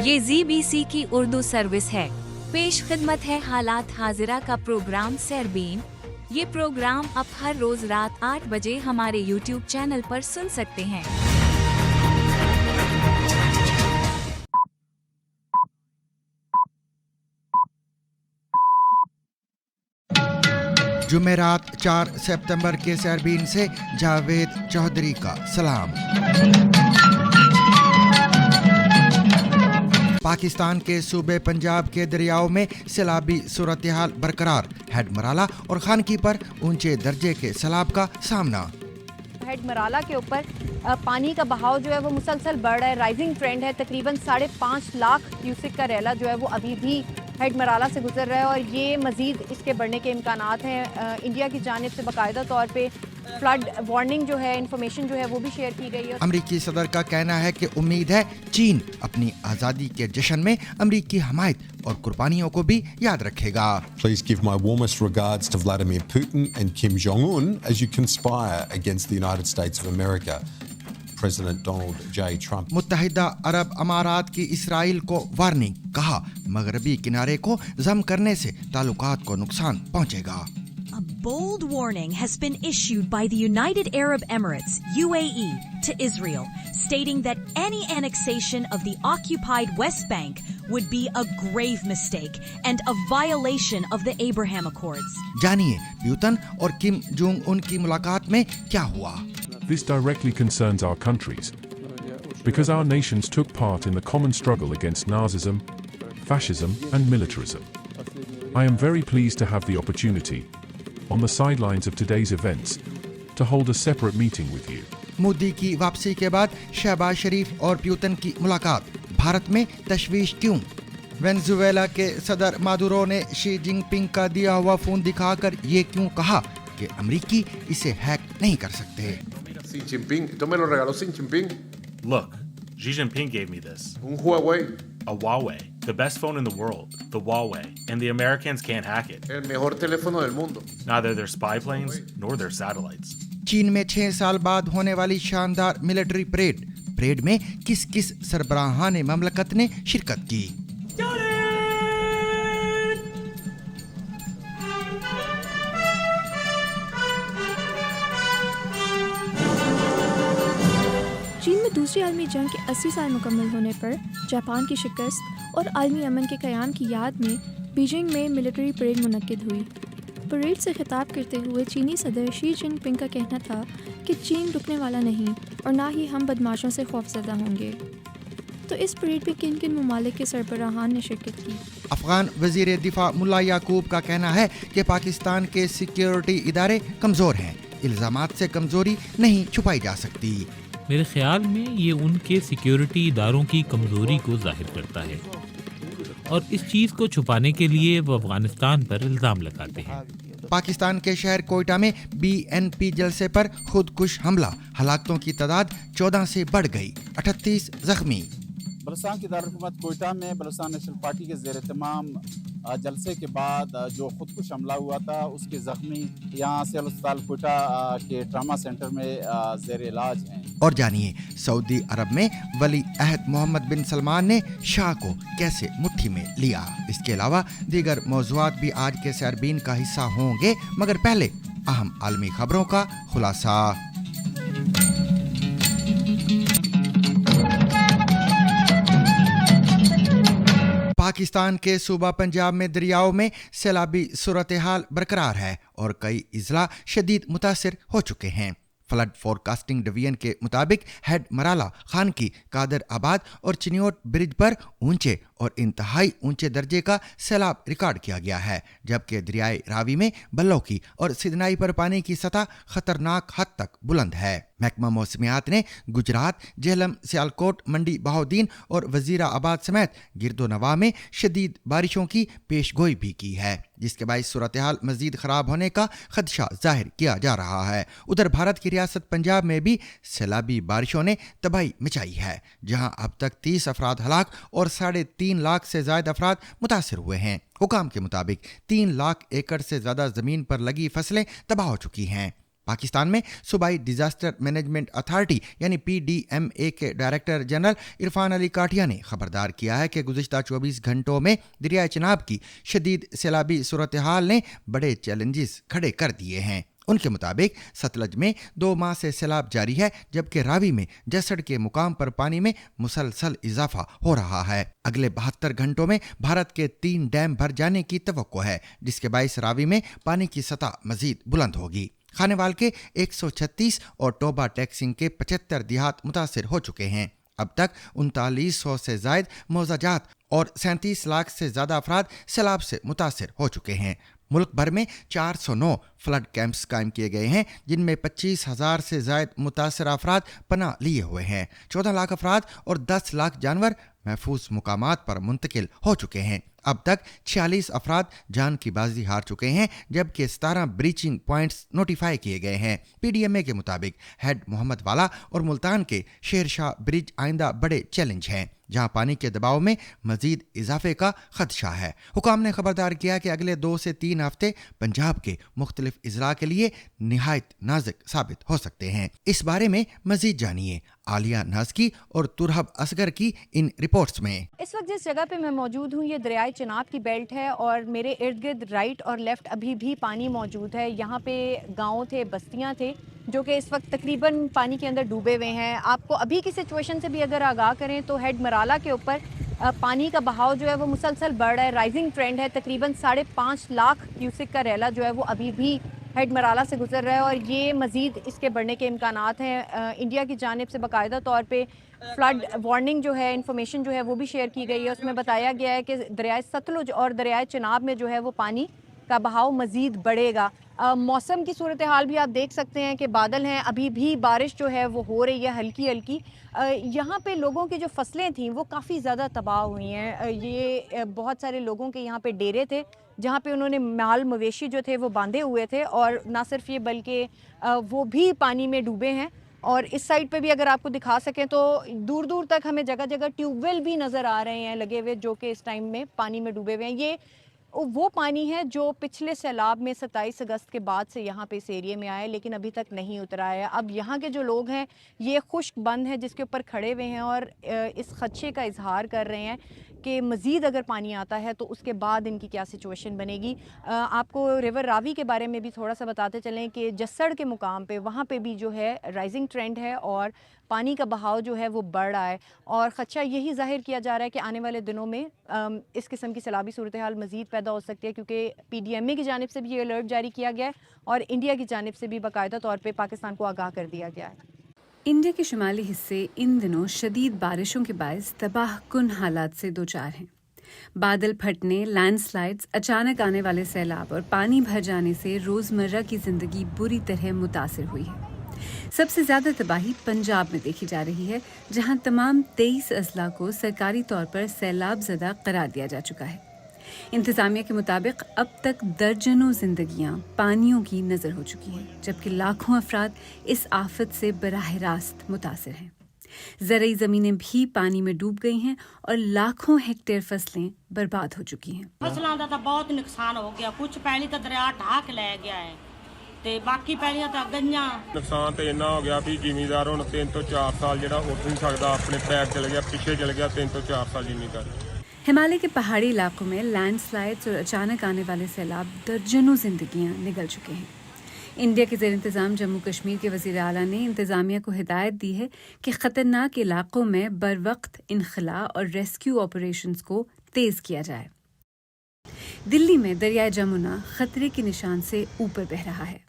ये ZBC की Urdu service है। पेश खिदमत है हालात हाजिरा का प्रोग्राम सरबीन। ये प्रोग्राम आप हर रोज रात 8 बजे हमारे YouTube चैनल पर सुन सकते हैं। जुमेरात 4 सितंबर के सरबीन से जावेद चौधरी का सलाम। पाकिस्तान के सूबे पंजाब के दरियाओं में सैलाबी सूरत हाल बरकरार, हेड मराला और खानकी पर ऊंचे दर्जे के सैलाब का सामना। हेड मराला के ऊपर पानी का बहाव जो है वो मुसलसल बढ़ रहा है, राइजिंग ट्रेंड है। तकरीबन 5.5 लाख क्यूसिक का रेला जो है वो अभी भी हेड मराला से गुजर रहा है और ये मज़ीद इसके बढ़ने के इम्कानात हैं। इंडिया की जानिब से बाकायदा तौर पे फ्लड वार्निंग जो है, इंफॉर्मेशन जो है वो भी शेयर की गई है। अमरीकी सदर का कहना है कि उम्मीद है चीन अपनी आज़ादी के जश्न में अमरीकी हमायत और कुर्बानियों को भी याद रखेगा। Please give my warmest regards to Vladimir Putin and Kim Jong-un as you conspire against the United States of America. President Donald J. Trump. मुत्तहिदा अरब अमारात की इसराइल को वार्निंग, कहा मगरबी किनारे को जम करने से ताल्लुकात को नुकसान पहुंचेगा। A bold warning has been issued by the United Arab Emirates, UAE, to Israel, stating that any annexation of the occupied West Bank would be a grave mistake and a violation of the Abraham Accords. जानिए Putin और Kim Jong Un की मुलाकात में क्या हुआ। This directly concerns our countries, because our nations took part in the common struggle against Nazism, fascism and militarism. I am very pleased to have the opportunity, on the sidelines of today's events, to hold a separate meeting with you. Modi की वापसी के बाद शहबाज शरीफ और Putin की मुलाकात, भारत में तशवीश क्यों? Venezuela के सदर मादुरो ने शी जिनपिंग का दिया हुआ फोन दिखाकर ये क्यों कहा कि अमरीकी इसे हैक नहीं कर सकते। Xi Jinping, esto me lo regaló Xi Jinping. Look, Xi Jinping gave me this. Un Huawei, A Huawei, the best phone in the world, the Huawei, and the Americans can't hack it. el mejor teléfono del mundo. Neither their spy planes nor their satellites. चीन में 6 साल बाद होने वाली शानदार military parade में किस किस सरबराहान ममलकत ने शिरकत की। चीन में दूसरी आलमी जंग के 80 साल मुकम्मल होने पर जापान की शिकस्त और आलमी अमन के क़याम की याद में बीजिंग में मिलिट्री परेड मुनक्किद हुई। परेड से खिताब करते हुए चीनी सदर शी जिनपिंग का कहना था कि चीन रुकने वाला नहीं और ना ही हम बदमाशों से खौफजदा होंगे। तो इस परेड में किन किन ममालिक के सरबराहान ने शिरकत की? अफगान वजीर दिफा मुल्ला याकूब का कहना है कि पाकिस्तान के सिक्योरिटी इदारे कमज़ोर हैं, इल्ज़ामात से कमज़ोरी नहीं छुपाई जा सकती। मेरे ख्याल में ये उनके सिक्योरिटी इदारों की कमज़ोरी को जाहिर करता है और इस चीज़ को छुपाने के लिए वो अफगानिस्तान पर इल्ज़ाम लगाते हैं। पाकिस्तान के शहर कोयटा में BNP जलसे पर खुदकुश हमला, हलाकतों की तादाद 14 से बढ़ गई, 38 जख्मी। बलूचिस्तान की दारुल-हुकूमत कोयटा में बलूचिस्तान नेशनल पार्टी के ज़ेर तमाम जलसे के बाद जो खुदकुश हमला हुआ था उसके जख्मी यहाँ से अस्पताल कोयटा के ट्रामा सेंटर में ज़ेर इलाज हैं। और जानिए सऊदी अरब में वली अहद मोहम्मद बिन सलमान ने शाह को कैसे मुट्ठी में लिया। इसके अलावा दीगर मौज़ूआत भी आज के सरबीन का हिस्सा होंगे, मगर पहले अहम आलमी खबरों का खुलासा। पाकिस्तान के सूबा पंजाब में दरियाओं में सैलाबी सूरत हाल बरकरार है और कई इजला शदीद मुतासिर हो चुके हैं। फ्लड फोरकास्टिंग डिवीजन के मुताबिक हेड मराला, खानकी, कादर आबाद और चिन्योट ब्रिज पर ऊंचे और इंतहाई ऊंचे दर्जे का सैलाब रिकॉर्ड किया गया है, जबकि दरियाए रावी में बल्लौकी और सिदनाई पर पानी की सतह खतरनाक हद तक बुलंद है। महकमा मौसमियात ने गुजरात, जेहलम, सियालकोट, मंडी बहाउद्दीन और वजीराबाद समेत गिरदोनवा में शदीद बारिशों की पेशगोई भी की है, जिसके बायस सूरत हाल मजीद खराब होने का खदशा जाहिर किया जा रहा है। उधर भारत की रियासत पंजाब में भी सैलाबी बारिशों ने तबाही मचाई है, जहां अब तक 30 अफराद हलाक और 3.5 लाख से ज्यादा अफराद मुतासिर हुए हैं। हुकाम के मुताबिक 3 लाख एकड़ से ज्यादा जमीन पर लगी फसलें तबाह हो चुकी हैं। पाकिस्तान में सूबाई डिजास्टर मैनेजमेंट अथॉरिटी यानी PDMA के डायरेक्टर जनरल इरफान अली काठिया ने खबरदार किया है कि गुज़िश्ता 24 घंटों में दरियाए चिनाब की शदीद सैलाबी सूरत हाल ने बड़े चैलेंजेस खड़े कर दिए हैं। उनके मुताबिक सतलज में 2 माह से सैलाब जारी है, जबकि रावी में जसड़ के मुकाम पर पानी में मुसलसल इजाफा हो रहा है। अगले 72 घंटों में भारत के 3 डैम भर जाने की तवक्को है, जिसके बाइस रावी में पानी की सतह मजीद बुलंद होगी। खानेवाल के 136 और टोबा टैक्सिंग के 75 देहात मुतासिर हो चुके हैं। अब तक 3900 से जायद मौजाजात और 37 लाख से ज्यादा अफराद सैलाब से मुतासिर हो चुके हैं। मुल्क भर में 409 फ्लड कैंप्स कायम किए गए हैं, जिनमें 25,000 से जायद मुतासर अफराद पनाह लिए हुए हैं। 14 लाख अफराद और 10 लाख जानवर महफूज मुकामात पर मुंतकिल हो चुके हैं। अब तक 46 अफराद जान की बाजी हार चुके हैं, जबकि 17 ब्रीचिंग पॉइंट्स नोटिफाई किए गए हैं। PDMA के मुताबिक हेड मोहम्मद वाला और मुल्तान के शेरशाह ब्रिज आइंदा बड़े चैलेंज हैं, जहां पानी के दबाव में मजीद इजाफे का खदशा है। हुकाम ने खबरदार किया कि अगले 2 से 3 हफ्ते पंजाब के मुख्तलिफ इजला के लिए निहायत नाजुक साबित हो सकते हैं। इस बारे में मजीद जानिए आलिया नाज़की और तुरहब असगर की इन रिपोर्ट्स में। इस वक्त जिस जगह पे मैं मौजूद हूँ ये दरियाए चिनाब की बेल्ट है और मेरे इर्द गिर्द राइट और लेफ्ट अभी भी पानी मौजूद है। यहाँ पे गाँव थे, बस्तियाँ थे जो कि इस वक्त तकरीबन पानी के अंदर डूबे हुए हैं। आपको अभी की सिचुएशन से भी अगर आगाह करें तो हेड मराला के ऊपर पानी का बहाव जो है वो मुसलसल बढ़ रहा है, राइजिंग ट्रेंड है। तकरीबन 5.5 लाख क्यूसिक का रैला जो है वो अभी भी हेड मराला से गुजर रहा है और ये मज़ीद इसके बढ़ने के इम्कानात हैं। इंडिया की जानिब से बाकायदा तौर पे फ्लड वार्निंग जो है, इंफॉर्मेशन जो है वो भी शेयर की गई है। उसमें बताया गया है कि दरियाए सतलुज और दरियाए चिनाब में जो है वो पानी का बहाव मज़ीद बढ़ेगा। मौसम की सूरत हाल भी आप देख सकते हैं कि बादल हैं, अभी भी बारिश जो है वो हो रही है हल्की हल्की। यहाँ पे लोगों की जो फसलें थीं वो काफ़ी ज़्यादा तबाह हुई हैं। ये बहुत सारे लोगों के यहाँ पे डेरे थे जहाँ पे उन्होंने माल मवेशी जो थे वो बांधे हुए थे और ना सिर्फ ये बल्कि वो भी पानी में डूबे हैं। और इस साइड पे भी अगर आपको दिखा सकें तो दूर दूर तक हमें जगह जगह ट्यूबवेल भी नज़र आ रहे हैं लगे हुए, जो कि इस टाइम में पानी में डूबे हुए हैं। ये वो पानी है जो पिछले सैलाब में 27 अगस्त के बाद से यहाँ पे इस एरिया में आया, लेकिन अभी तक नहीं उतरा है। अब यहाँ के जो लोग हैं ये खुश्क बंद है जिसके ऊपर खड़े हुए हैं और इस खदशे का इजहार कर रहे हैं कि मज़ीद अगर पानी आता है तो उसके बाद इनकी क्या सिचुएशन बनेगी। आपको रिवर रावी के बारे में भी थोड़ा सा बताते चलें कि जसड़ के मुकाम पे वहाँ पे भी जो है राइजिंग ट्रेंड है और पानी का बहाव जो है वो बढ़ रहा है और ख़दशा यही जाहिर किया जा रहा है कि आने वाले दिनों में इस किस्म की सैलाबी सूरत हाल मज़ीद पैदा हो सकती है, क्योंकि PDMA की जानिब से भी ये अलर्ट जारी किया गया है और इंडिया की जानिब से भी बाकायदा तौर पर पाकिस्तान को आगाह कर दिया गया है। इंडिया के शुमाली हिस्से इन दिनों शदीद बारिशों के बायस तबाह कुन हालात से दो चार हैं। बादल फटने, लैंडस्लाइड्स, अचानक आने वाले सैलाब और पानी भर जाने से रोज़मर्रा की ज़िंदगी बुरी तरह मुतासिर हुई है। सबसे ज़्यादा तबाही पंजाब में देखी जा रही है, जहां तमाम 23 अजला को सरकारी तौर पर सैलाब ज़दा करार दिया जा चुका है। इंतज़ामिया के मुताबिक अब तक दर्जनों जिंदगियां पानियों की नज़र हो चुकी हैं, जबकि लाखों अफराद इस आफत से बराह रास्त मुतासिर हैं। ज़रई ज़मीनें भी पानी में डूब गई हैं और लाखों हेक्टेयर फसलें बर्बाद हो चुकी हैं। फसलों का तो बहुत नुकसान हो गया, कुछ पहले तो दरिया ढा के ले गया है ते बाकी पहलियां तो गईयां। नुकसान तो इन्ना हो गया भी जिमीदार हुण 3 तो 4 साल जिहड़ा उठ नहीं सकदा, अपने पैर चल गया, पीछे चल गया 3 तो 4 साल जिमीदार। हिमालय के पहाड़ी इलाकों में लैंडस्लाइड्स और अचानक आने वाले सैलाब दर्जनों जिंदगियां निगल चुके हैं। इंडिया के ज़ेर इंतज़ाम जम्मू कश्मीर के वज़ीर आला ने इंतज़ामिया को हिदायत दी है कि ख़तरनाक इलाकों में बर वक्त इनखला और रेस्क्यू ऑपरेशंस को तेज़ किया जाए। दिल्ली में दरियाए जमुना खतरे के निशान से ऊपर बह रहा है।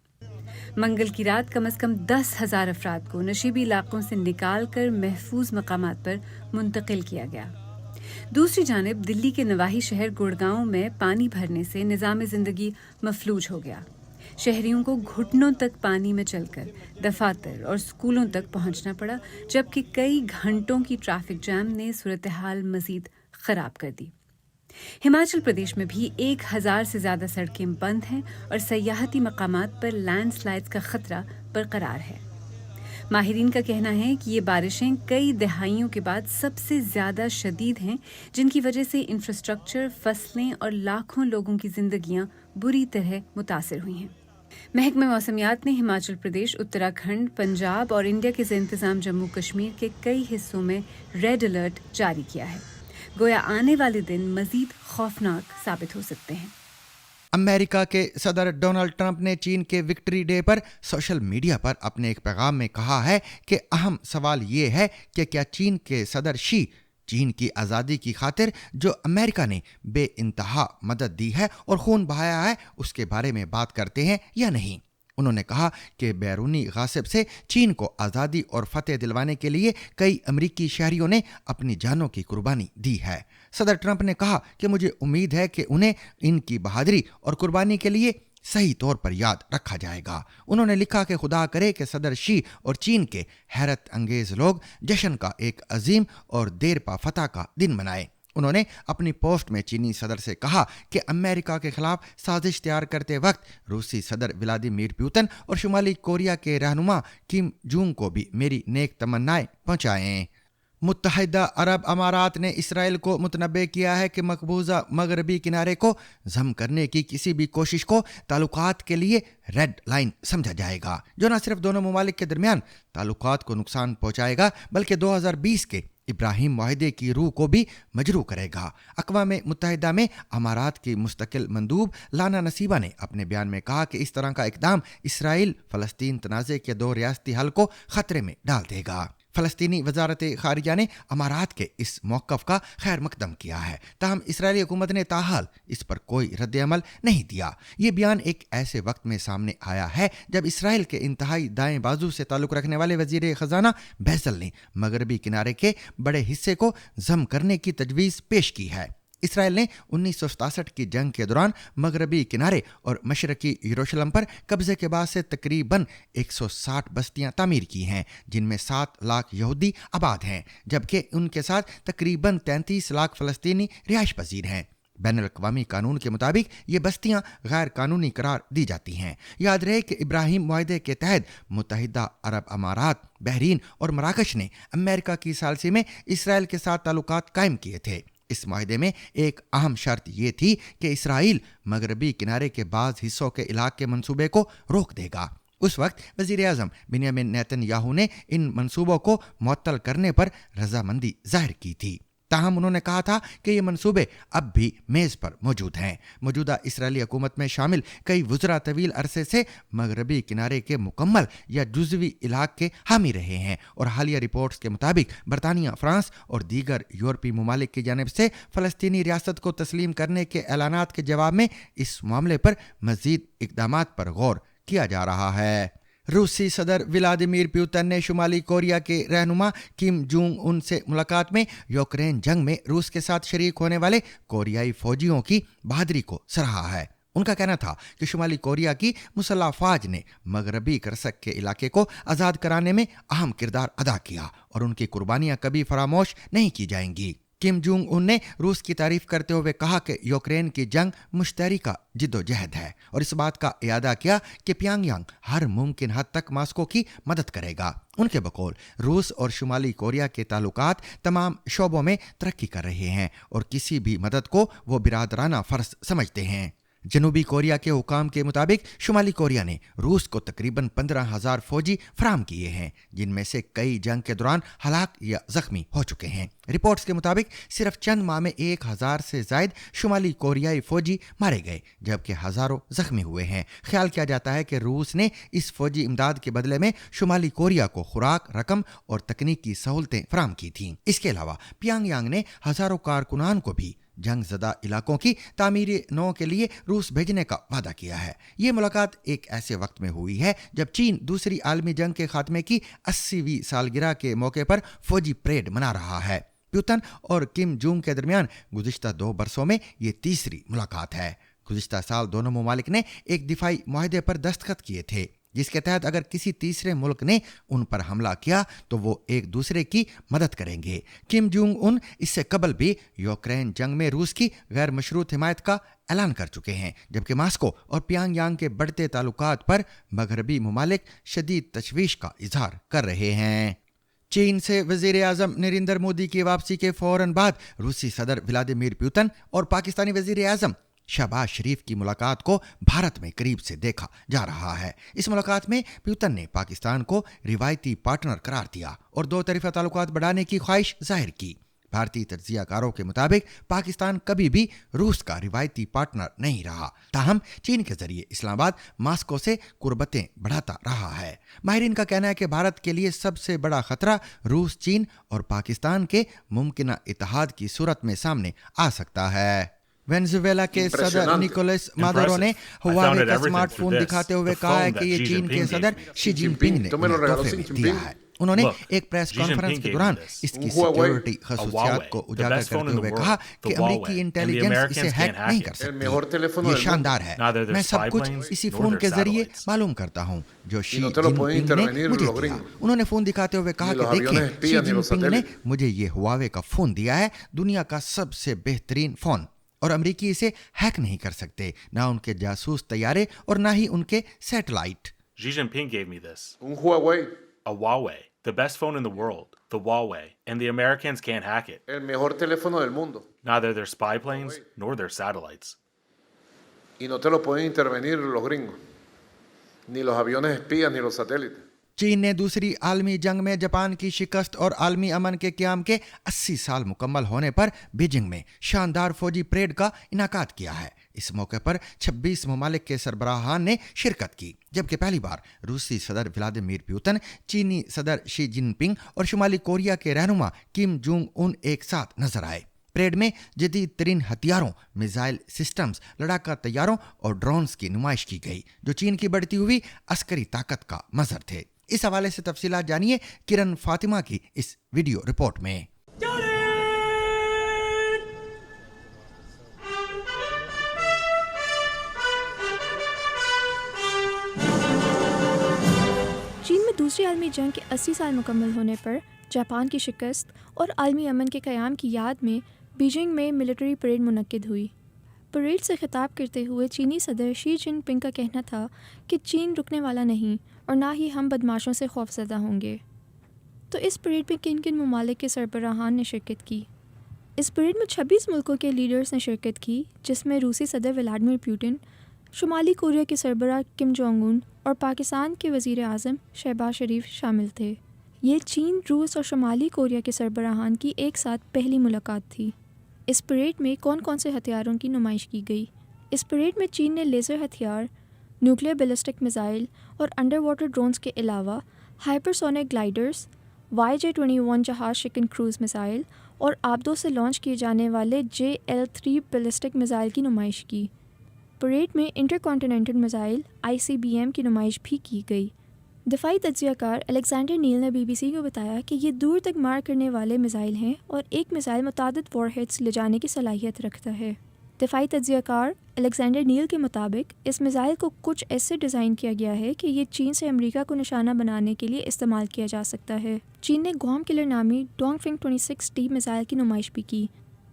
मंगल की रात कम से कम 10,000 अफराद को नशीबी इलाकों से निकाल कर महफूज मकामात पर मुंतकिल किया गया। दूसरी जानिब दिल्ली के नवाही शहर गुड़गांव में पानी भरने से निज़ाम ज़िंदगी मफलूज हो गया। शहरियों को घुटनों तक पानी में चलकर दफातर और स्कूलों तक पहुंचना पड़ा, जबकि कई घंटों की ट्रैफिक जैम ने सूरत हाल मज़ीद ख़राब कर दी। हिमाचल प्रदेश में भी 1000 से ज़्यादा सड़कें बंद हैं और सयाहती मकामात पर लैंडस्लाइड्स का खतरा बरकरार है। माहिरीन का कहना है कि ये बारिशें कई दहाइयों के बाद सबसे ज़्यादा शदीद हैं, जिनकी वजह से इंफ्रास्ट्रक्चर, फसलें और लाखों लोगों की ज़िंदगियां बुरी तरह मुतासिर हुई हैं। महकमे मौसमियात ने हिमाचल प्रदेश, उत्तराखंड, पंजाब और इंडिया के ज़ेर इंतज़ाम जम्मू कश्मीर के कई हिस्सों में रेड अलर्ट जारी किया है। गोया आने वाले दिन मज़ीद खौफनाक साबित हो सकते हैं। अमेरिका के सदर डोनाल्ड ट्रंप ने चीन के विक्ट्री डे पर सोशल मीडिया पर अपने एक पैगाम में कहा है कि अहम सवाल ये है कि क्या चीन के सदर शी चीन की आज़ादी की खातिर जो अमेरिका ने बेइंतहा मदद दी है और खून बहाया है उसके बारे में बात करते हैं या नहीं। उन्होंने कहा कि बैरूनी गासिब से चीन को आज़ादी और फतेह दिलवाने के लिए कई अमरीकी शहरियों ने अपनी जानों की कुर्बानी दी है। सदर ट्रंप ने कहा कि मुझे उम्मीद है कि उन्हें इनकी बहादुरी और कुर्बानी के लिए सही तौर पर याद रखा जाएगा। उन्होंने लिखा कि खुदा करे कि सदर शी और चीन के हैरत अंगेज लोग जश्न का एक अजीम और देरपा फतह का दिन मनाएं। उन्होंने अपनी पोस्ट में चीनी सदर से कहा कि अमेरिका के खिलाफ साजिश तैयार करते वक्त रूसी सदर व्लादिमीर पुतिन और शुमाली कोरिया के रहनुमा किम जोंग को भी मेरी नेक तमन्नाएं पहुंचाएं। मुत्तहिदा अरब अमारात ने इसराइल को मुतनब्बे किया है कि मकबूजा मगरबी किनारे को जम करने की किसी भी कोशिश को ताल्लुकात के लिए रेड लाइन समझा जाएगा, जो न सिर्फ दोनों ममालिक के दरमियान ताल्लुकात को नुकसान पहुंचाएगा बल्कि 2020 के इब्राहिम मुआहदे की रूह को भी मजरू करेगा। अक़वाम मुत्तहिदा में अमारात की मुस्तकिल मंदूब लाना नसीबा ने अपने बयान में कहा कि इस तरह का इक़दाम इसराइल फ़लस्तीन तनाज़े के 2 रियासती हल को ख़तरे में डाल देगा। फ़लस्तीनी वजारत ख़ारिजा ने अमारात के इस मौक़िफ़ का खैर मकदम किया है, ताहम इसराइली हुकूमत ने ताहाल इस पर कोई रद्द अमल नहीं दिया। ये बयान एक ऐसे वक्त में सामने आया है जब इसराइल के इंतहाई दाएं बाजू से ताल्लुक़ रखने वाले वज़ीर ख़जाना बैसल ने मगरबी किनारे के बड़े हिस्से को जम करने की तजवीज़ पेश की है। इसराइल ने 1967 की जंग के दौरान मगरबी किनारे और मशरकी यरूशलेम पर कब्जे के बाद से तकरीबन 160 बस्तियां तामीर की हैं, जिनमें 7 लाख यहूदी आबाद हैं, जबकि उनके साथ तकरीबन 33 लाख फ़लस्तीनी रिहाइश पजीर हैं। बैनुल-अक़वामी कानून के मुताबिक ये बस्तियां गैर कानूनी करार दी जाती हैं। याद रहे कि इब्राहिम मुआहदे के तहत मुत्तहिदा अरब अमारात, बहरीन और मराकश ने अमेरिका की सालसी में इसराइल के साथ ताल्लुकात कायम किए थे। इस माहदे में एक अहम शर्त ये थी कि इसराइल मगरबी किनारे के बाज़ हिस्सों के इलाके मंसूबे को रोक देगा। उस वक्त वज़ीर आज़म बिन्यामिन नेतन्याहू ने इन मंसूबों को मुअत्तल करने पर रजामंदी जाहिर की थी। ताहम उन्होंने कहा था कि ये मंसूबे अब भी मेज़ पर मौजूद हैं। मौजूदा इसराइली हुकूमत में शामिल कई वज़रा तवील अरसे से मगरबी किनारे के मुकम्मल या जुज़वी इलाके के हामी रहे हैं और हालिया रिपोर्ट्स के मुताबिक बरतानिया, फ्रांस और दीगर यूरोपीय ममालिक की जानिब से फ़लस्तीनी रियासत को तस्लीम करने के ऐलानात के जवाब में इस मामले पर मज़ीद इक़दामात पर गौर किया जा रहा है। रूसी सदर व्लादिमीर पुतिन ने शुमाली कोरिया के रहनुमा किम जोंग उन से मुलाकात में यूक्रेन जंग में रूस के साथ शरीक होने वाले कोरियाई फौजियों की बहादुरी को सराहा है। उनका कहना था कि शुमाली कोरिया की मुसल्ह फ़ौज ने मगरबी करसक के इलाके को आज़ाद कराने में अहम किरदार अदा किया और उनकी कुर्बानियाँ कभी फरामोश नहीं की जाएंगी। किम जोंग उन ने रूस की तारीफ करते हुए कहा कि यूक्रेन की जंग मुश्तरका जिद्दोजहद है और इस बात का इयादा किया कि प्यांगयांग हर मुमकिन हद तक मॉस्को की मदद करेगा। उनके बकौल रूस और शुमाली कोरिया के ताल्लुकात तमाम शोबों में तरक्की कर रहे हैं और किसी भी मदद को वो बिरादराना फ़र्ज समझते हैं। जनूबी कोरिया के हुकाम के मुताबिक शुमाली कोरिया ने रूस को तकरीबन 15,000 फौजी फराम किए हैं, जिनमें से कई जंग के दौरान हलाक या जख्मी हो चुके हैं। रिपोर्ट्स के मुताबिक सिर्फ चंद माह में 1,000 से जायद शुमाली कोरियाई फौजी मारे गए, जबकि हज़ारों जख्मी हुए हैं। ख्याल किया जाता है कि रूस ने इस फौजी इमदाद के बदले में शुमाली कोरिया को खुराक, रकम और तकनीकी सहूलतें फराम की थीं। इसके अलावा प्यांगयांग ने हज़ारों कारकुनान को भी जंग ज़दा इलाकों की तामीरी नौ के लिए रूस भेजने का वादा किया है। ये मुलाकात एक ऐसे वक्त में हुई है जब चीन दूसरी आलमी जंग के खात्मे की 80वीं सालगिरह के मौके पर फौजी परेड मना रहा है। पुतिन और किम जोंग के दरमियान गुज़िश्ता 2 बरसों में ये तीसरी मुलाकात है। गुज़िश्ता साल दोनों ममालिक ने एक दिफाई मुआहदे पर दस्तखत किए थे, जिसके तहत अगर किसी तीसरे मुल्क ने उन पर हमला किया तो वो एक दूसरे की मदद करेंगे। किम जोंग उन इससे कबल भी यूक्रेन जंग में रूस की गैर मशरूत हिमायत का ऐलान कर चुके हैं, जबकि मॉस्को और प्यांगयांग के बढ़ते ताल्लुकात पर मगरबी ममालिक शदीद तशवीश का इजहार कर रहे हैं। चीन से वज़ीर आज़म नरेंद्र मोदी की वापसी के फौरन बाद रूसी सदर व्लादिमीर पुतिन और पाकिस्तानी वज़ीर आज़म शहबाज शरीफ की मुलाकात को भारत में करीब से देखा जा रहा है। इस मुलाकात में पुतिन ने पाकिस्तान को रिवायती पार्टनर करार दिया और दो तरफा ताल्लुकात बढ़ाने की ख्वाहिश जाहिर की। भारतीय तज्जियाकारों के मुताबिक पाकिस्तान कभी भी रूस का रिवायती पार्टनर नहीं रहा, ताहम चीन के जरिए इस्लामाबाद मास्को से कुर्बतें बढ़ाता रहा है। माहिरीन का कहना है कि भारत के लिए सबसे बड़ा खतरा रूस, चीन और पाकिस्तान के मुमकिन इत्तेहाद की सूरत में सामने आ सकता है। वेनेजुएला के सदर निकोलस मादुरो ने हुआवे का स्मार्टफोन दिखाते हुए कहा है कि ये चीन के सदर शी जिनपिंग ने तोहफे में दिया है। उन्होंने एक प्रेस कॉन्फ्रेंस के दौरान इसकी सिक्योरिटी खसूसियात को उजागर करते हुए कहा कि अमेरिकी इंटेलिजेंस इसे हैक नहीं कर सकती। ये शानदार है, मैं सब कुछ इसी फोन के जरिए मालूम करता हूँ जो शी जिनपिंग ने मुझे दिया। उन्होंने फोन दिखाते हुए कहा कि देखिए, शी जिनपिंग ने मुझे ये हुआवे का फोन दिया है, दुनिया का सबसे बेहतरीन फोन, और अमेरिकी इसे हैक नहीं कर सकते, ना उनके जासूस तैयारे और ना ही उनके satellite. Xi Jinping gave me this. A Huawei. The best phone in the world, the Huawei, and the Americans can't hack it. El mejor teléfono del mundo. Neither their spy planes nor their satellites. Y no te lo pueden intervenir los gringos, ni los aviones espías, ni los satélites. चीन ने दूसरी आलमी जंग में Japan की शिकस्त और आलमी अमन के क़याम के 80 साल मुकम्मल होने पर बीजिंग में शानदार फौजी परेड का इनाकात किया है। इस मौके पर 26 ममालिक के सरबराहान ने शिरकत की, जबकि पहली बार रूसी सदर व्लादिमीर पुतिन, चीनी सदर शी जिनपिंग और शुमाली कोरिया के रहनुमा किम जोंग उन एक साथ नजर आए। परेड में जदीद तरीन हथियारों, मिसाइल सिस्टम्स, लड़ाका तैयारों और ड्रोन्स की नुमाइश की गई, जो चीन की बढ़ती हुई अस्करी ताकत का मजहर थे। इस हवाले से तफसीलात जानिए किरण फातिमा की इस वीडियो रिपोर्ट में। चीन में दूसरी आलमी जंग के 80 साल मुकम्मल होने पर जापान की शिकस्त और आलमी अमन के क़याम की याद में बीजिंग में मिलिट्री परेड मुनक्किद हुई। परेड से खिताब करते हुए चीनी सदर शी जिनपिंग का कहना था कि चीन रुकने वाला नहीं और ना ही हम बदमाशों से खौफजदा होंगे। तो इस परेड में किन किन ममालिक के सरबराहान ने शिरकत की? इस परेड में 26 मुल्कों के लीडर्स ने शिरकत की, जिसमें रूसी सदर व्लादिमीर पुतिन, शुमाली कोरिया के सरबराह किम जोंग उन और पाकिस्तान के वज़ीर आज़म शहबाज शरीफ शामिल थे। ये चीन, रूस और शुमाली कोरिया के सरबराहान की एक साथ पहली मुलाकात थी। इस परेड में कौन कौन से हथियारों की नुमाइश की गई? इस परेड में चीन ने लेज़र हथियार, न्यूक्लियर बैलिस्टिक मिसाइल और अंडर वाटर ड्रोन्स के अलावा हाइपरसोनिक ग्लाइडर्स, YJ-21 जहाज शिकन क्रूज़ मिसाइल और आबदों से लॉन्च किए जाने वाले JL-3 बैलिस्टिक मिसाइल की नुमाइश की। परेड में इंटरकॉन्टिनेंटल मिसाइल ICBM की नुमाइश भी की गई। दिफाई तज्जियाकार अलेक्जेंडर नील ने BBC को बताया कि ये दूर तक मार करने वाले मिसाइल हैं और एक मिसाइल मुतादिद वॉरहेड्स ले जाने की सलाहियत रखता है। दिफाई तज्जियाकार अलेक्जेंडर नील के मुताबिक इस मिसाइल को कुछ ऐसे डिज़ाइन किया गया है कि ये चीन से अमेरिका को निशाना बनाने के लिए इस्तेमाल किया जा सकता है। चीन ने ग्वाम किलर नामी डोंगफिंग 26T मिसाइल की नुमाइश भी की।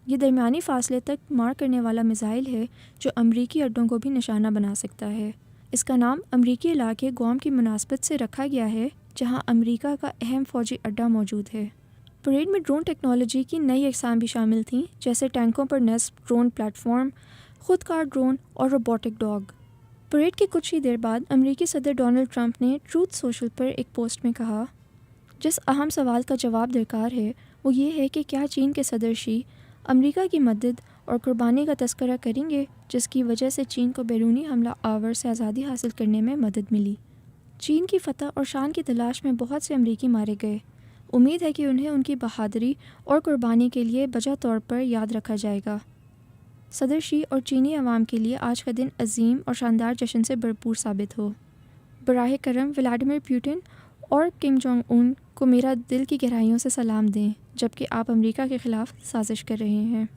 ये दरमियानी फासले तक मार करने वाला मिसाइल है जो अमरीकी अड्डों को भी निशाना बना सकता है। इसका नाम अमरीकी इलाके ग्वाम की मुनासबत से रखा गया है, जहां अमरीका का अहम फ़ौजी अड्डा मौजूद है। परेड में ड्रोन टेक्नोलॉजी की नई अक़साम भी शामिल थीं, जैसे टैंकों पर नस्ब ड्रोन प्लेटफॉर्म, खुदकार ड्रोन और रोबोटिक डॉग। परेड के कुछ ही देर बाद अमरीकी सदर डोनाल्ड ट्रंप ने ट्रूथ सोशल पर एक पोस्ट में कहा, जिस अहम सवाल का जवाब दरकार है वो ये है कि क्या चीन के सदर शी अमरीका की मदद और कुर्बानी का तस्करा करेंगे, जिसकी वजह से चीन को बैरूनी हमला आवर से आज़ादी हासिल करने में मदद मिली। चीन की फतह और शान की तलाश में बहुत से अमरीकी मारे गए। उम्मीद है कि उन्हें उनकी बहादुरी और कुर्बानी के लिए बजा तौर पर याद रखा जाएगा। सदर शी और चीनी अवाम के लिए आज का दिन अजीम और शानदार जश्न से भरपूर साबित हो। बराह करम व्लादिमीर पुतिन और किम जोंग उन को मेरा दिल की गहराइयों से सलाम दें, जबकि आप अमेरिका के ख़िलाफ़ साजिश कर रहे हैं।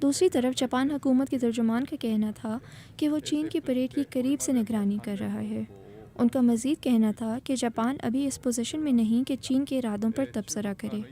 दूसरी तरफ जापान हुकूमत के तर्जुमान का कहना था कि वो चीन की परेड की करीब से निगरानी कर रहा है। उनका मज़ीद कहना था कि जापान अभी इस पोजीशन में नहीं कि चीन के इरादों पर तबसरा करे।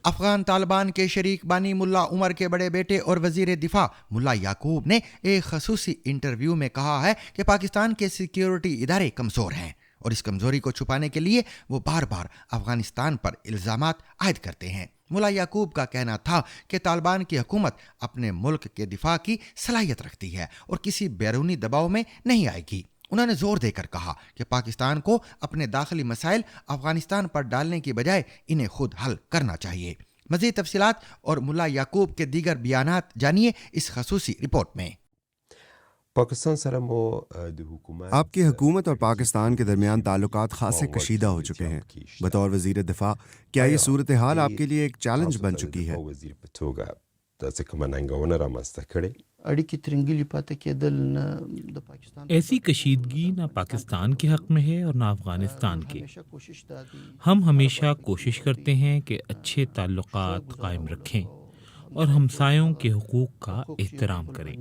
अफगान तालिबान के शरीक बानी मुल्ला उमर के बड़े बेटे और वजीर दिफा मुल्ला याकूब ने एक खसूसी इंटरव्यू में कहा है कि पाकिस्तान के सिक्योरिटी इदारे कमज़ोर हैं। اور اس کمزوری کو چھپانے کے لیے وہ بار بار افغانستان پر الزامات عائد کرتے ہیں۔ ملا یعقوب کا کہنا تھا کہ طالبان کی حکومت اپنے ملک کے دفاع کی صلاحیت رکھتی ہے اور کسی بیرونی دباؤ میں نہیں آئے گی۔ انہوں نے زور دے کر کہا کہ پاکستان کو اپنے داخلی مسائل افغانستان پر ڈالنے کی بجائے انہیں خود حل کرنا چاہیے۔ مزید تفصیلات اور ملا یعقوب کے دیگر بیانات جانیے اس خصوصی رپورٹ میں۔ آپ کی حکومت اور پاکستان کے درمیان تعلقات خاصے کشیدہ ہو چکے ہیں۔ بطور وزیر دفاع کیا یہ صورتحال آپ کے لیے ایک چیلنج بن چکی ہے؟ ایسی کشیدگی نہ پاکستان کے حق میں ہے اور نہ افغانستان کے۔ ہم ہمیشہ کوشش کرتے ہیں کہ اچھے تعلقات قائم رکھیں اور ہمسایوں کے حقوق کا احترام کریں۔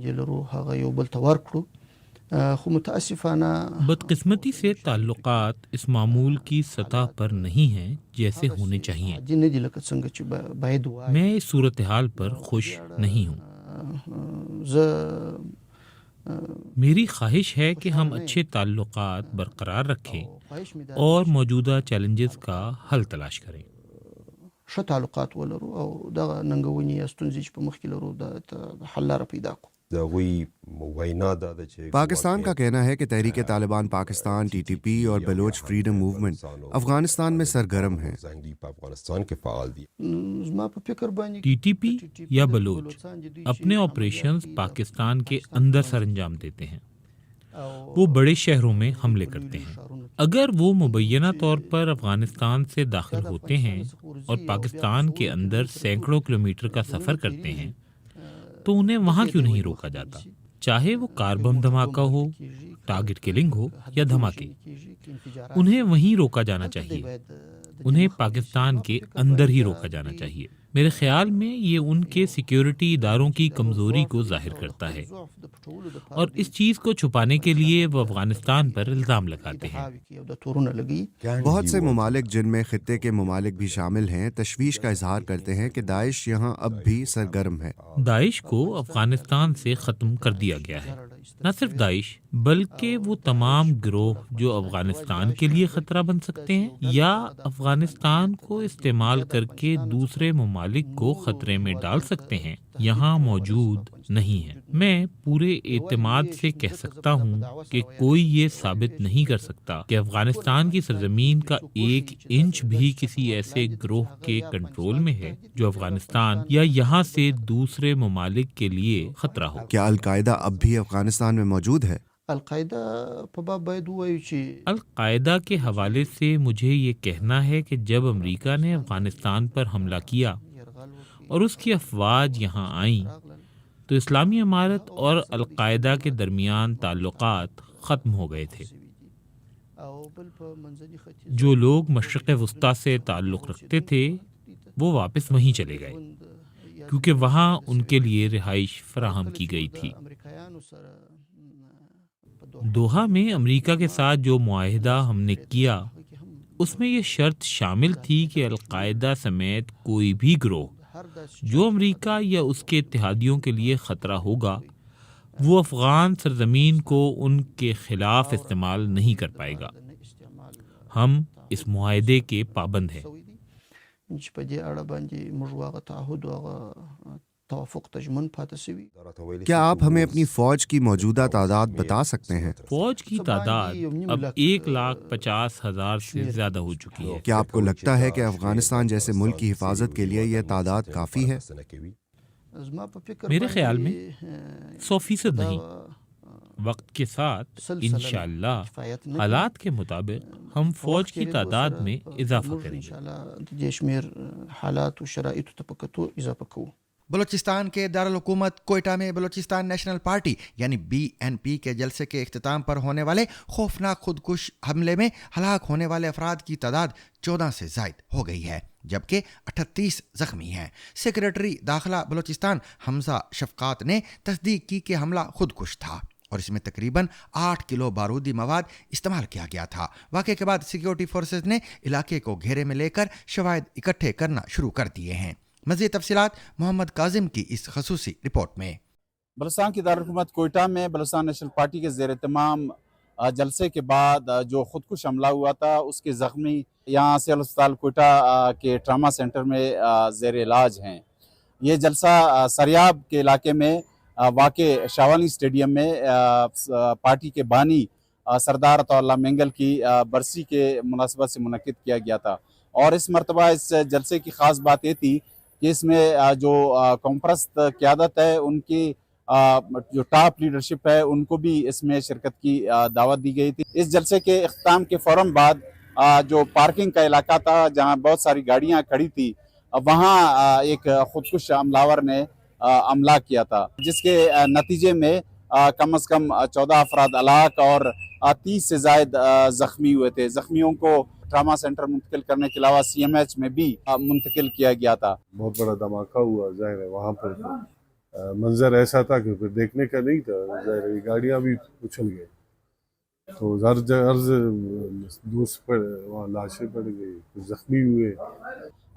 بدقسمتی سے تعلقات اس معمول کی سطح پر نہیں ہیں جیسے ہونے چاہیے۔ میں اس صورتحال پر خوش نہیں ہوں۔ میری خواہش ہے کہ ہم اچھے تعلقات برقرار رکھیں اور موجودہ چیلنجز کا حل تلاش کریں۔ ښه تعلقات ولرو او دغه ننګونې یا ستونزې چې په مخ کې لرو د حل لاره پیدا کړو۔ پاکستان کا کہنا ہے کہ تحریک Taliban Pakistan, T T P اور بلوچ فریڈم موومنٹ افغانستان میں سرگرم ہیں۔ ٹی ٹی پی یا بلوچ اپنے آپریشنز پاکستان کے اندر سر انجام دیتے ہیں۔ وہ بڑے شہروں میں حملے کرتے ہیں۔ اگر وہ مبینہ طور پر افغانستان سے داخل ہوتے ہیں اور پاکستان کے اندر سینکڑوں کلومیٹر کا سفر کرتے ہیں تو انہیں وہاں کیوں نہیں روکا جاتا؟ چاہے وہ کار بم دھماکہ ہو، ٹارگٹ کلنگ ہو یا دھماکے، انہیں وہیں روکا جانا چاہیے۔ انہیں پاکستان کے اندر ہی روکا جانا چاہیے۔ میرے خیال میں یہ ان کے سیکیورٹی اداروں کی کمزوری کو ظاہر کرتا ہے اور اس چیز کو چھپانے کے لیے وہ افغانستان پر الزام لگاتے ہیں۔ بہت سے ممالک جن میں خطے کے ممالک بھی شامل ہیں تشویش کا اظہار کرتے ہیں کہ داعش یہاں اب بھی سرگرم ہے۔ داعش کو افغانستان سے ختم کر دیا گیا ہے۔ نہ صرف داعش بلکہ وہ تمام گروہ جو افغانستان کے لیے خطرہ بن سکتے ہیں یا افغانستان کو استعمال کر کے دوسرے ممالک کو خطرے میں ڈال سکتے ہیں، یہاں موجود نہیں ہیں۔ میں پورے اعتماد سے کہہ سکتا ہوں کہ کوئی یہ ثابت نہیں کر سکتا کہ افغانستان کی سرزمین کا 1 انچ بھی کسی ایسے گروہ کے کنٹرول میں ہے جو افغانستان یا یہاں سے دوسرے ممالک کے لیے خطرہ ہو۔ کیا القاعدہ اب بھی افغانستان میں موجود ہے؟ القاعدہ کے حوالے سے مجھے یہ کہنا ہے کہ جب امریکہ نے افغانستان پر حملہ کیا اور اس کی افواج یہاں آئیں تو اسلامی امارت اور القاعدہ کے درمیان تعلقات ختم ہو گئے تھے۔ جو لوگ مشرق وسطیٰ سے تعلق رکھتے تھے وہ واپس وہیں چلے گئے کیونکہ وہاں ان کے لیے رہائش فراہم کی گئی تھی۔ دوحہ میں امریکہ کے ساتھ جو معاہدہ ہم نے کیا اس میں یہ شرط شامل تھی کہ القاعدہ سمیت کوئی بھی گروہ جو امریکہ یا اس کے اتحادیوں کے لیے خطرہ ہوگا وہ افغان سرزمین کو ان کے خلاف استعمال نہیں کر پائے گا۔ ہم اس معاہدے کے پابند ہیں۔ کیا آپ ہمیں اپنی فوج کی موجودہ تعداد بتا سکتے ہیں؟ فوج کی تعداد اب 1,50,000 سے زیادہ ہو چکی ہے۔ کیا آپ کو لگتا ہے کہ افغانستان جیسے ملک کی حفاظت کے لیے یہ تعداد کافی ہے؟ میرے خیال میں 100% نہیں۔ وقت کے ساتھ انشاءاللہ حالات کے مطابق ہم فوج کی تعداد میں اضافہ کریں گے۔ بلوچستان کے دارالحکومت کوئٹہ میں بلوچستان نیشنل پارٹی یعنی BNP کے جلسے کے اختتام پر ہونے والے خوفناک خودکش حملے میں ہلاک ہونے والے افراد کی تعداد 14 سے زائد ہو گئی ہے جبکہ 38 زخمی ہیں۔ سیکریٹری داخلہ بلوچستان حمزہ شفقات نے تصدیق کی کہ حملہ خودکش تھا اور اس میں تقریباً 8 کلو بارودی مواد استعمال کیا گیا تھا۔ واقعے کے بعد سیکیورٹی فورسز نے علاقے کو گھیرے میں لے کر شواہد اکٹھے کرنا شروع کر دیے ہیں۔ مزید تفصیلات محمد کاظم کی اس خصوصی رپورٹ میں۔ بلوچستان کی دارالحکومت کوئٹہ میں بلوچستان نیشنل پارٹی کے زیر اہتمام जलसे के बाद जो खुदकुश हमला हुआ था उसके ज़ख्मी यहाँ से अस्पताल कोयटा के ट्रामा सेंटर में ज़ेर इलाज हैं। ये जलसा सरियाब के इलाके में वाक़े शावानी स्टेडियम में पार्टी के बानी सरदार अताउल्लाह मेंगल की बरसी के मुनासिबत से मुनक्किद किया गया था। और इस मरतबा इस जलसे की ख़ास बात ये थी कि इसमें जो कौमपरस्त क़यादत है उनकी जो टॉप लीडरशिप है उनको भी इसमें शिरकत की दावत दी गई थी। इस जलसे के इख्तिताम के फ़ौरन बाद जो पार्किंग का इलाका था जहाँ बहुत सारी गाड़ियाँ खड़ी थी वहाँ एक खुदकुश हमलावर ने हमला किया था, जिसके नतीजे में कम अज़ कम 14 अफराद हलाक और 30 से ज़ायद ज़ख्मी हुए थे। ज़ख्मियों को ट्रामा सेंटर मुंतकिल करने के अलावा CMH में भी मुंतकिल किया गया था। बहुत बड़ा धमाका हुआ, जाहिर है वहाँ पर मंजर ऐसा था कि फिर देखने का नहीं था, जाहिर है गाड़ियाँ भी उछल गई, तो हर दूर पर वहाँ लाशें पड़ गई, जख्मी हुए।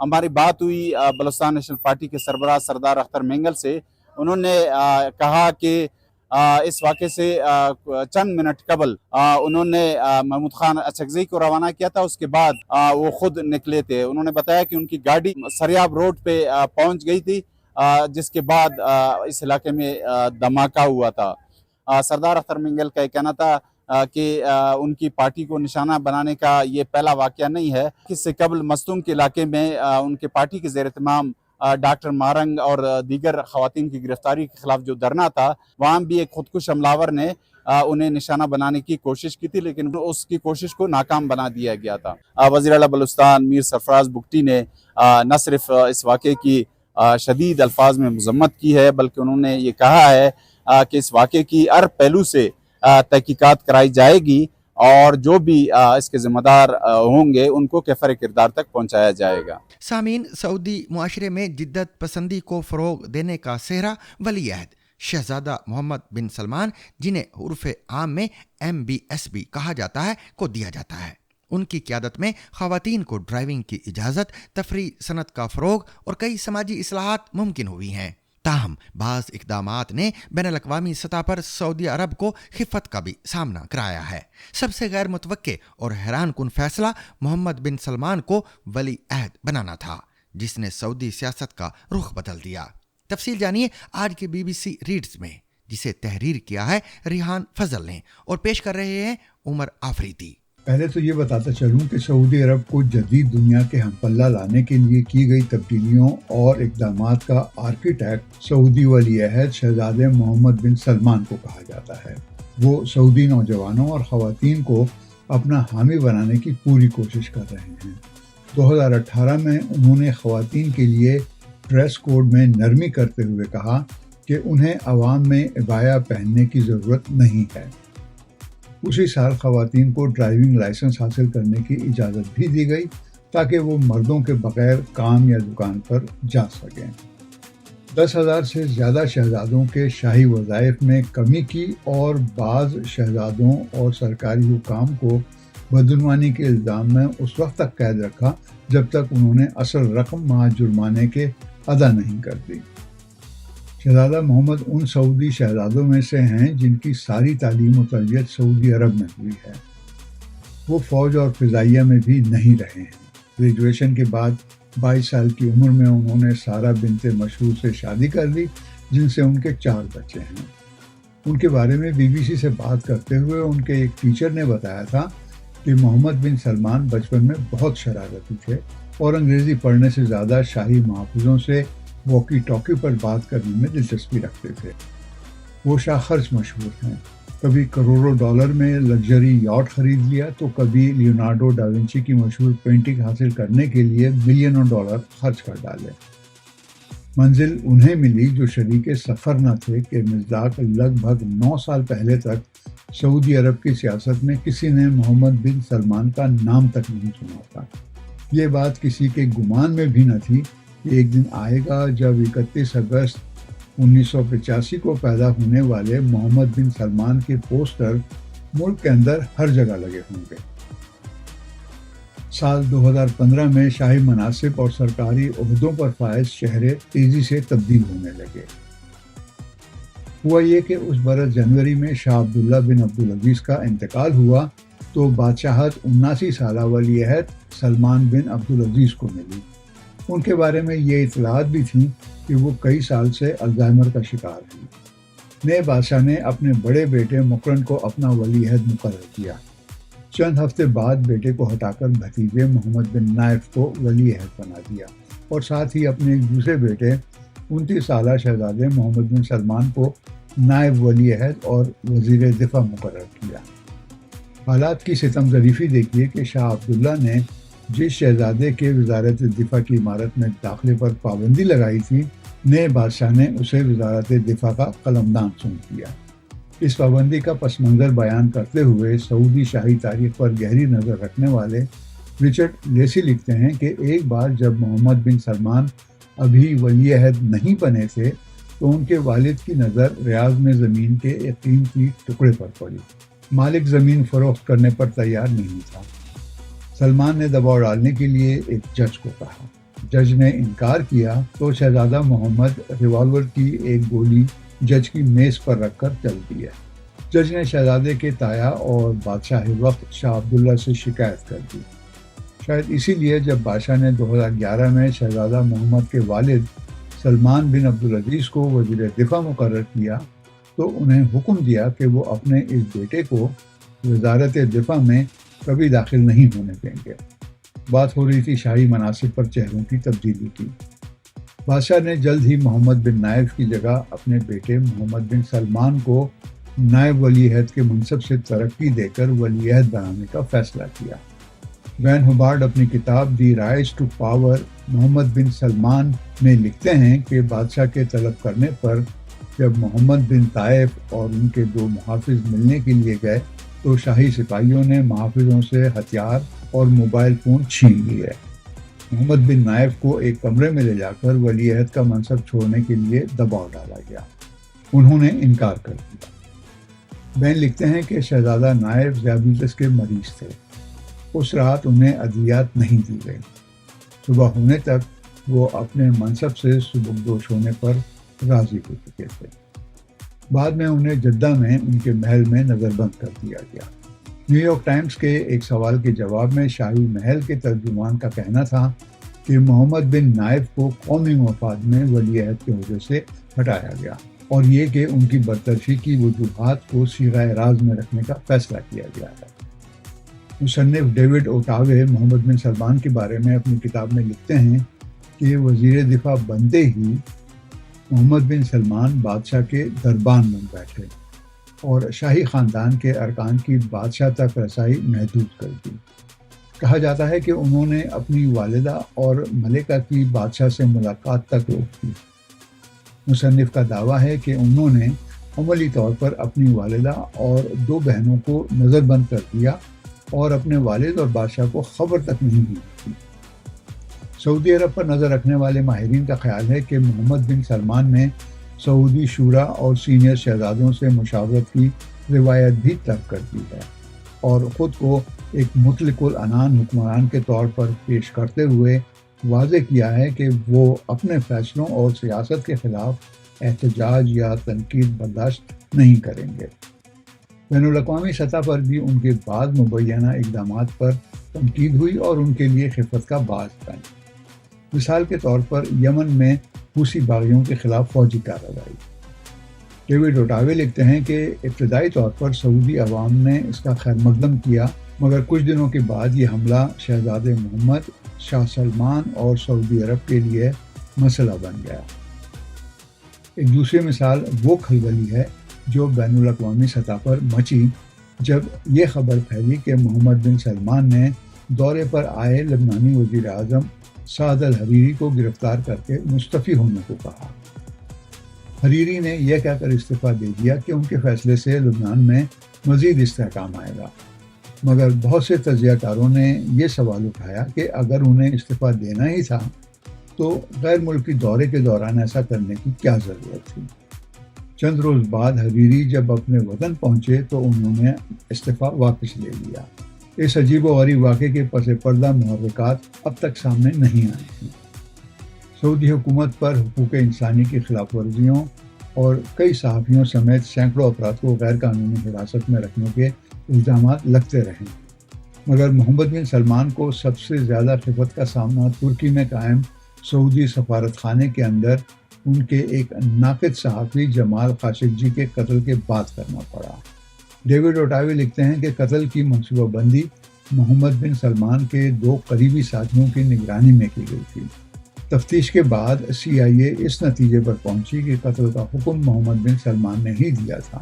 हमारी बात हुई बलूचिस्तान नेशनल पार्टी के सरबराह सरदार अख्तर मेंगल से। उन्होंने कहा कि इस वाक़े से चंद मिनट कबल उन्होंने महमूद खान अचकज़ई को रवाना किया था, उसके बाद वो खुद निकले थे। उन्होंने बताया कि उनकी गाड़ी सरियाब रोड पे पहुंच गई थी, जिसके बाद इस इलाके में धमाका हुआ था। सरदार अख्तर मेंगल का कहना था कि उनकी पार्टी को निशाना बनाने का ये पहला वाक़या नहीं है। इससे कबल मस्तूम के इलाके में उनके पार्टी के ज़ेर इत्माम डॉक्टर मारंग और दीगर ख़वातीन की गिरफ्तारी के खिलाफ जो धरना था, वहाँ भी एक खुदकुश हमलावर ने उन्हें निशाना बनाने की कोशिश की थी, लेकिन उसकी कोशिश को नाकाम बना दिया गया था। वज़ीर आला बलूचिस्तान मीर सरफराज बुगटी ने न सिर्फ इस वाक़े की शदीद अल्फाज में मज़म्मत की है, बल्कि उन्होंने ये कहा है कि इस वाक़े की हर पहलू से तहकीकात कराई जाएगी और जो भी इसके ज़िम्मेदार होंगे उनको कैफर किरदार तक पहुंचाया जाएगा। सामीन, सऊदी मुआशरे में जिद्दत पसंदी को फ़रोग देने का सेहरा वली अहद शहजादा मोहम्मद बिन सलमान, जिन्हें उर्फ़ आम में MBS भी कहा जाता है, को दिया जाता है। उनकी क़यादत में ख़वातीन को ड्राइविंग की इजाज़त, तफरी सनत का फ़रोग और कई समाजी इस्लाहात मुमकिन हुई हैं। ताहम बाज़ इक़दामात ने बैनुल-अक़वामी सतह पर सऊदी अरब को खिफ़त का भी सामना कराया है। सबसे गैर मुतवक्के और हैरान कुन फैसला मोहम्मद बिन सलमान को वली अहद बनाना था, जिसने सऊदी सियासत का रुख बदल दिया। तफसील जानिए आज के BBC रीड्स में, जिसे तहरीर किया है रिहान फजल ने और पेश कर रहे हैं उमर आफरीदी। पहले तो ये बताता चलूं कि सऊदी अरब को जदीद दुनिया के हमपल्ला लाने के लिए की गई तब्दीलियों और इक़दामात का आर्किटेक्ट सऊदी वली अहद शहजादे मोहम्मद बिन सलमान को कहा जाता है। वो सऊदी नौजवानों और ख़वातीन को अपना हामी बनाने की पूरी कोशिश कर रहे हैं। 2018 में उन्होंने ख़वातीन के लिए ड्रेस कोड में नरमी करते हुए कहा कि उन्हें अवाम में इबाया पहनने की ज़रूरत नहीं है। उसी साल ख़वातीन को ड्राइविंग लाइसेंस हासिल करने की इजाज़त भी दी गई ताकि वो मर्दों के बगैर काम या दुकान पर जा सकें। 10,000 से ज़्यादा शहजादों के शाही वज़ाइफ में कमी की और बाज़ शहजादों और सरकारी हुकाम को बदनवानी के इल्ज़ाम में उस वक्त तक कैद रखा जब तक उन्होंने असल रकम माह जुर्माने के अदा नहीं कर दी। शहजादा मोहम्मद उन सऊदी शहजादों में से हैं जिनकी सारी तालीम और तरबियत सऊदी अरब में हुई है। वो फ़ौज और फ़िज़ाइया में भी नहीं रहे हैं। ग्रेजुएशन के बाद 22 साल की उम्र में उन्होंने सारा बिनते मशहूर से शादी कर ली, जिनसे उनके 4 बच्चे हैं। उनके बारे में BBC से बात करते हुए उनके एक टीचर ने बताया था कि मोहम्मद बिन सलमान बचपन में बहुत शरारती थे और अंग्रेज़ी पढ़ने से ज़्यादा शाही महफूजों से वॉकी टॉकी पर बात करने में दिलचस्पी रखते थे। वो शाखर्च मशहूर हैं, कभी करोड़ों डॉलर में लग्जरी यॉट खरीद लिया तो कभी लियोनार्डो डा विंची की मशहूर पेंटिंग हासिल करने के लिए मिलियनों डॉलर खर्च कर डाले। मंजिल उन्हें मिली जो शरीके सफ़र न थे कि मिज़दाक लगभग 9 साल पहले तक सऊदी अरब की सियासत में किसी ने मोहम्मद बिन सलमान का नाम तक नहीं सुना था। ये बात किसी के गुमान में भी न थी कि एक दिन आएगा जब 31 अगस्त 1985 को पैदा होने वाले मोहम्मद बिन सलमान के पोस्टर मुल्क के अंदर हर जगह लगे होंगे। साल 2015 में शाही मनासिब और सरकारी ओहदों पर फायज चेहरे तेजी से तब्दील होने लगे। ہوا یہ کہ اس برس جنوری میں شاہ عبداللہ بن عبدالعزیز کا انتقال ہوا تو بادشاہت 79 سالہ ولی عہد سلمان بن عبدالعزیز کو ملی۔ ان کے بارے میں یہ اطلاعات بھی تھیں کہ وہ کئی سال سے الزائمر کا شکار ہیں۔ نئے بادشاہ نے اپنے بڑے بیٹے مقرن کو اپنا ولی عہد مقرر کیا۔ چند ہفتے بعد بیٹے کو ہٹا کر بھتیجے محمد بن نائف کو ولی عہد بنا دیا اور ساتھ ہی اپنے ایک دوسرے بیٹے 29 سالہ شہزادے محمد بن سلمان کو نائب ولی عہد اور وزیر دفاع مقرر کیا۔ حالات کی ستم ظریفی دیکھیے کہ شاہ عبداللہ نے جس شہزادے کے وزارت دفاع کی عمارت میں داخلے پر پابندی لگائی تھی، نئے بادشاہ نے اسے وزارت دفاع کا قلمدان سونپ دیا۔ اس پابندی کا پس منظر بیان کرتے ہوئے سعودی شاہی تاریخ پر گہری نظر رکھنے والے رچرڈ لیسی لکھتے ہیں کہ ایک بار جب محمد بن سلمان ابھی ولی عہد نہیں بنے تھے تو ان کے والد کی نظر ریاض میں زمین کے ایک قیمتی ٹکڑے پر پڑی۔ مالک زمین فروخت کرنے پر تیار نہیں تھا۔ سلمان نے دباؤ ڈالنے کے لیے ایک جج کو کہا۔ جج نے انکار کیا تو شہزادہ محمد ریوالور کی ایک گولی جج کی میز پر رکھ کر چل دیا۔ جج نے شہزادے کے تایا اور بادشاہ وقت شاہ عبداللہ سے شکایت کر دی۔ شاید اسی لیے جب بادشاہ نے 2011 میں شہزادہ محمد کے والد سلمان بن عبدالعزیز کو وزیر دفاع مقرر کیا تو انہیں حکم دیا کہ وہ اپنے اس بیٹے کو وزارت دفاع میں کبھی داخل نہیں ہونے دیں گے۔ بات ہو رہی تھی شاہی مناصب پر چہروں کی تبدیلی کی۔ بادشاہ نے جلد ہی محمد بن نائف کی جگہ اپنے بیٹے محمد بن سلمان کو نائب ولی عہد کے منصب سے ترقی دے کر ولی عہد بنانے کا فیصلہ کیا۔ وین ہوبارڈ اپنی کتاب دی رائز ٹو پاور محمد بن سلمان میں لکھتے ہیں کہ بادشاہ کے طلب کرنے پر جب محمد بن طائف اور ان کے 2 محافظ ملنے کے لیے گئے تو شاہی سپاہیوں نے محافظوں سے ہتھیار اور موبائل فون چھین لیے۔ محمد بن نائف کو ایک کمرے میں لے جا کر ولی عہد کا منصب چھوڑنے کے لیے دباؤ ڈالا گیا۔ انہوں نے انکار کر دیا۔ بین لکھتے ہیں کہ شہزادہ نائف ذیابیطس کے مریض تھے۔ اس رات انہیں ادویات نہیں دی گئی۔ صبح ہونے تک وہ اپنے منصب سے سبکدوش ہونے پر راضی ہو چکے تھے۔ بعد میں انہیں جدہ میں ان کے محل میں نظر بند کر دیا گیا۔ نیو یارک ٹائمز کے ایک سوال کے جواب میں شاہی محل کے ترجمان کا کہنا تھا کہ محمد بن نائف کو قومی مفاد میں ولی عہد کے عہدے سے ہٹایا گیا اور یہ کہ ان کی برطرفی کی وجوہات کو صیغہ راز میں رکھنے کا فیصلہ کیا گیا ہے۔ مصنف ڈیوڈ اوٹاوے محمد بن سلمان کے بارے میں اپنی کتاب میں لکھتے ہیں کہ وزیر دفاع بنتے ہی محمد بن سلمان بادشاہ کے دربان بن بیٹھے اور شاہی خاندان کے ارکان کی بادشاہ تک رسائی محدود کر دی۔ کہا جاتا ہے کہ انہوں نے اپنی والدہ اور ملکہ کی بادشاہ سے ملاقات تک روک دی۔ مصنف کا دعویٰ ہے کہ انہوں نے عملی طور پر اپنی والدہ اور 2 بہنوں کو نظر بند کر دیا اور اپنے والد اور بادشاہ کو خبر تک نہیں دی تھی۔ سعودی عرب پر نظر رکھنے والے ماہرین کا خیال ہے کہ محمد بن سلمان نے سعودی شورا اور سینئر شہزادوں سے مشاورت کی روایت بھی ترک کر دی ہے اور خود کو ایک مطلق العنان حکمران کے طور پر پیش کرتے ہوئے واضح کیا ہے کہ وہ اپنے فیصلوں اور سیاست کے خلاف احتجاج یا تنقید برداشت نہیں کریں گے۔ بین الاقوامی سطح پر بھی ان کے بعض مبینہ اقدامات پر تنقید ہوئی اور ان کے لیے خفت کا باعث بنی۔ مثال کے طور پر یمن میں حوثی باغیوں کے خلاف فوجی کارروائی۔ ڈیوڈ اوٹاوے لکھتے ہیں کہ ابتدائی طور پر سعودی عوام نے اس کا خیر مقدم کیا، مگر کچھ دنوں کے بعد یہ حملہ شہزادے محمد، شاہ سلمان اور سعودی عرب کے لیے مسئلہ بن گیا۔ ایک دوسری مثال وہ کھلبلی ہے جو بین الاقوامی سطح پر مچی جب یہ خبر پھیلی کہ محمد بن سلمان نے دورے پر آئے لبنانی وزیر اعظم سعد الحریری کو گرفتار کر کے مستعفی ہونے کو کہا۔ حریری نے یہ کہہ کر استعفیٰ دے دیا کہ ان کے فیصلے سے لبنان میں مزید استحکام آئے گا، مگر بہت سے تجزیہ کاروں نے یہ سوال اٹھایا کہ اگر انہیں استعفیٰ دینا ہی تھا تو غیر ملکی دورے کے دوران ایسا کرنے کی کیا ضرورت تھی۔ چند روز بعد حریری جب اپنے وطن پہنچے تو انہوں نے استعفیٰ واپس لے لیا۔ اس عجیب و غریب واقعے کے پس پردہ محرکات اب تک سامنے نہیں آئے ہیں۔ سعودی حکومت پر حقوق انسانی کی خلاف ورزیوں اور کئی صحافیوں سمیت سینکڑوں افراد کو غیر قانونی حراست میں رکھنے کے الزامات لگتے رہے، مگر محمد بن سلمان کو سب سے زیادہ خفت کا سامنا ترکی میں قائم سعودی سفارت خانے کے اندر ان کے ایک ناقد صحافی جمال خاشقجی کے قتل کے بعد کرنا پڑا۔ ڈیوڈ اوٹاوی لکھتے ہیں کہ قتل کی منصوبہ بندی محمد بن سلمان کے 2 قریبی ساتھیوں کی نگرانی میں کی گئی تھی۔ تفتیش کے بعد CIA اس نتیجے پر پہنچی کہ قتل کا حکم محمد بن سلمان نے ہی دیا تھا،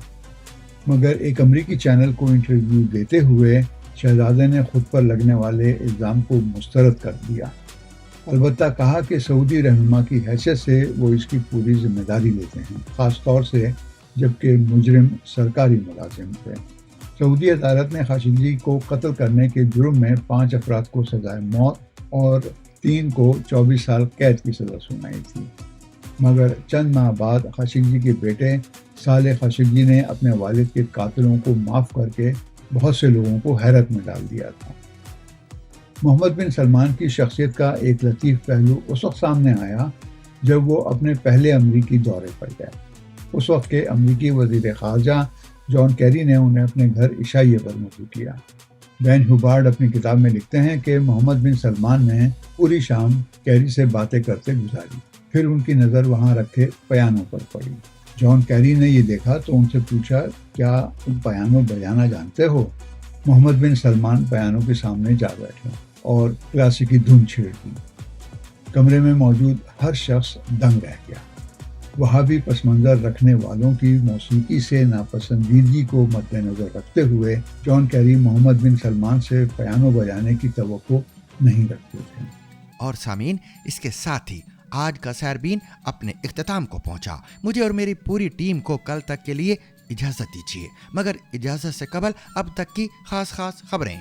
مگر ایک امریکی چینل کو انٹرویو دیتے ہوئے شہزادے نے خود پر لگنے والے الزام کو مسترد کر دیا، البتہ کہا کہ سعودی رہنما کی حیثیت سے وہ اس کی پوری ذمہ داری لیتے ہیں، خاص طور سے جبکہ مجرم سرکاری ملازم تھے۔ سعودی عدالت نے خاشقجی کو قتل کرنے کے جرم میں 5 افراد کو سزائے موت اور 3 کو 24 سال قید کی سزا سنائی تھی، مگر چند ماہ بعد خاشقجی کے بیٹے صالح خاشقجی نے اپنے والد کے قاتلوں کو معاف کر کے بہت سے لوگوں کو حیرت میں ڈال دیا تھا۔ محمد بن سلمان کی شخصیت کا ایک لطیف پہلو اس وقت سامنے آیا جب وہ اپنے پہلے امریکی دورے پر گئے۔ اس وقت کے امریکی وزیر خارجہ جان کیری نے انہیں اپنے گھر عشائیے پر مدعو کیا۔ بین ہیوبارڈ اپنی کتاب میں لکھتے ہیں کہ محمد بن سلمان نے پوری شام کیری سے باتیں کرتے گزاری، پھر ان کی نظر وہاں رکھے پیانو پر پڑی۔ جان کیری نے یہ دیکھا تو ان سے پوچھا، کیا تم پیانو بجانا جانتے ہو؟ محمد بن سلمان پیانو کے سامنے جا بیٹھے اور کلاسیکی دھن چھیڑ دی۔ کمرے میں موجود ہر شخص دنگ رہ گیا۔ وہابی پس منظر رکھنے والوں کی موسیقی سے ناپسندیدگی کو مد نظر رکھتے ہوئے جان کیری محمد بن سلمان سے پیانو بجانے کی توقع نہیں رکھتے تھے۔ اور سامعین، اس کے ساتھ ہی آج کا سیربین اپنے اختتام کو پہنچا۔ مجھے اور میری پوری ٹیم کو کل تک کے لیے اجازت دیجیے، مگر اجازت سے قبل اب تک کی خاص خبریں۔